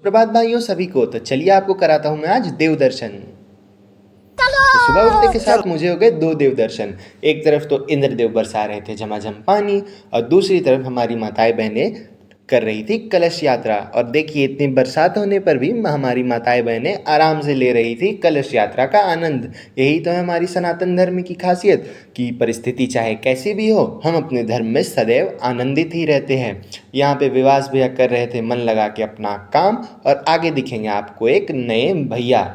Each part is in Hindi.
प्रभात भाइयों सभी को। तो चलिए आपको कराता हूँ मैं आज देव दर्शन। तो सुबह उठने के साथ मुझे हो गए दो देव दर्शन। एक तरफ तो इंद्रदेव बरसा रहे थे झमाझम पानी, और दूसरी तरफ हमारी माताएं बहनें कर रही थी कलश यात्रा। और देखिए इतनी बरसात होने पर भी हमारी माताएं बहनें आराम से ले रही थी कलश यात्रा का आनंद। यही तो है हमारी सनातन धर्म की खासियत कि परिस्थिति चाहे कैसी भी हो, हम अपने धर्म में सदैव आनंदित ही रहते हैं। यहाँ पे विवास भैया कर रहे थे मन लगा के अपना काम, और आगे दिखेंगे आपको एक नए भैया।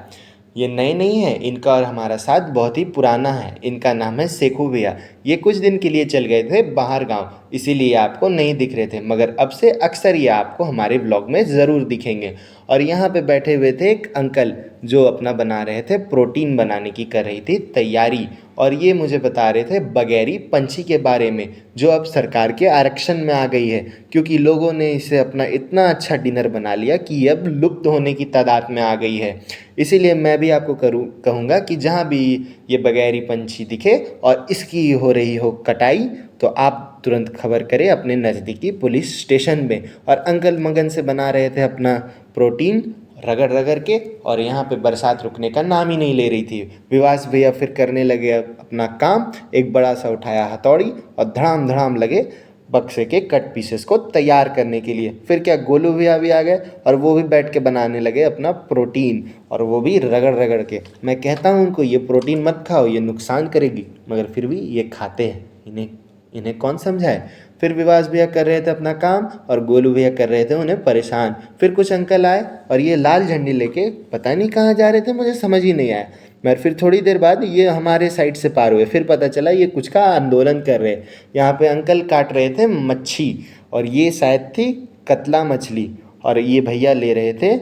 ये नए नहीं है, इनका और हमारा साथ बहुत ही पुराना है। इनका नाम है सेखू भैया। ये कुछ दिन के लिए चल गए थे बाहर गांव, इसीलिए आपको नहीं दिख रहे थे, मगर अब से अक्सर ये आपको हमारे व्लॉग में ज़रूर दिखेंगे। और यहाँ पे बैठे हुए थे एक अंकल जो अपना बना रहे थे, प्रोटीन बनाने की कर रही थी तैयारी। और ये मुझे बता रहे थे बगैरी पंछी के बारे में, जो अब सरकार के आरक्षण में आ गई है, क्योंकि लोगों ने इसे अपना इतना अच्छा डिनर बना लिया कि ये अब लुप्त होने की तादाद में आ गई है। इसीलिए मैं भी आपको कहूँगा कि जहाँ भी ये बगैरी पंछी दिखे और इसकी हो रही हो कटाई, तो आप तुरंत खबर करें अपने नज़दीकी पुलिस स्टेशन में। और अंकल मगन से बना रहे थे अपना प्रोटीन रगड़ रगड़ के, और यहाँ पे बरसात रुकने का नाम ही नहीं ले रही थी। विवास भैया फिर करने लगे अपना काम, एक बड़ा सा उठाया हथौड़ी और धड़ाम धड़ाम लगे बक्से के कट पीसेस को तैयार करने के लिए। फिर क्या गोलू भैया भी आ गए और वो भी बैठ के बनाने लगे अपना प्रोटीन, और वो भी रगड़ रगड़ के। मैं कहता हूँ उनको ये प्रोटीन मत खाओ, ये नुकसान करेगी, मगर फिर भी ये खाते हैं। इन्हें इन्हें कौन समझाए। फिर विवास भैया कर रहे थे अपना काम और गोलू भैया कर रहे थे उन्हें परेशान। फिर कुछ अंकल आए और ये लाल झंडी लेके पता नहीं कहाँ जा रहे थे, मुझे समझ ही नहीं आया। मगर फिर थोड़ी देर बाद ये हमारे साइड से पार हुए, फिर पता चला ये कुछ का आंदोलन कर रहे। यहाँ पे अंकल काट रहे थे मच्छी, और ये शायद थी कतला मछली, और ये भैया ले रहे थे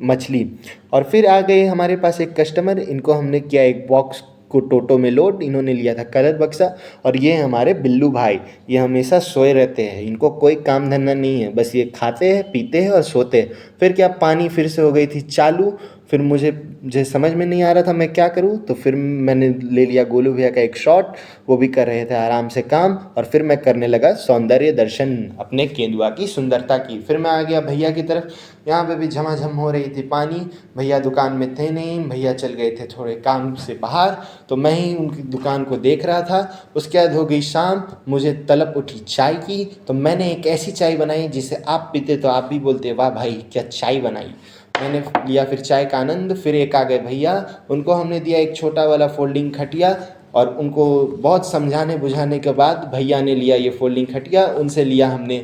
मछली। और फिर आ गए हमारे पास एक कस्टमर, इनको हमने किया एक बॉक्स को टोटो में लोड। इन्होंने लिया था कलर बक्सा। और ये हमारे बिल्लू भाई, ये हमेशा सोए रहते हैं, इनको कोई काम धंधा नहीं है, बस ये खाते हैं पीते हैं और सोते हैं। फिर क्या पानी फिर से हो गई थी चालू। फिर मुझे समझ में नहीं आ रहा था मैं क्या करूँ, तो फिर मैंने ले लिया गोलू भैया का एक शॉट। वो भी कर रहे थे आराम से काम, और फिर मैं करने लगा सौंदर्य दर्शन अपने केंदुआ की सुंदरता की। फिर मैं आ गया भैया की तरफ। यहाँ पे भी झमाझम हो रही थी पानी। भैया दुकान में थे नहीं, भैया चल गए थे थोड़े काम से बाहर, तो मैं ही उनकी दुकान को देख रहा था। उसके बाद हो गई शाम, मुझे तलब उठी चाय की, तो मैंने एक ऐसी चाय बनाई जिसे आप पीते तो आप भी बोलते वाह भाई क्या चाय बनाई। मैंने लिया फिर चाय का आनंद। फिर एक आ गए भैया, उनको हमने दिया एक छोटा वाला फोल्डिंग खटिया, और उनको बहुत समझाने बुझाने के बाद भैया ने लिया ये फोल्डिंग खटिया, उनसे लिया हमने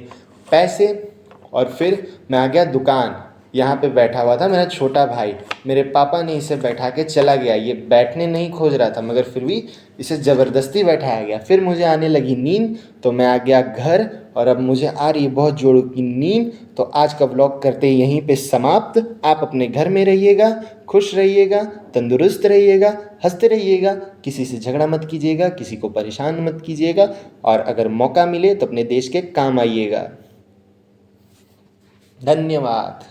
पैसे। और फिर मैं आ गया दुकान। यहाँ पे बैठा हुआ था मेरा छोटा भाई, मेरे पापा ने इसे बैठा के चला गया। ये बैठने नहीं खोज रहा था, मगर फिर भी इसे ज़बरदस्ती बैठाया गया। फिर मुझे आने लगी नींद, तो मैं आ गया घर, और अब मुझे आ रही है बहुत जोरों की नींद। तो आज का व्लॉग करते यहीं पे समाप्त। आप अपने घर में रहिएगा, खुश रहिएगा, तंदुरुस्त रहिएगा, हंसते रहिएगा, किसी से झगड़ा मत कीजिएगा, किसी को परेशान मत कीजिएगा, और अगर मौका मिले तो अपने देश के काम आइएगा। धन्यवाद।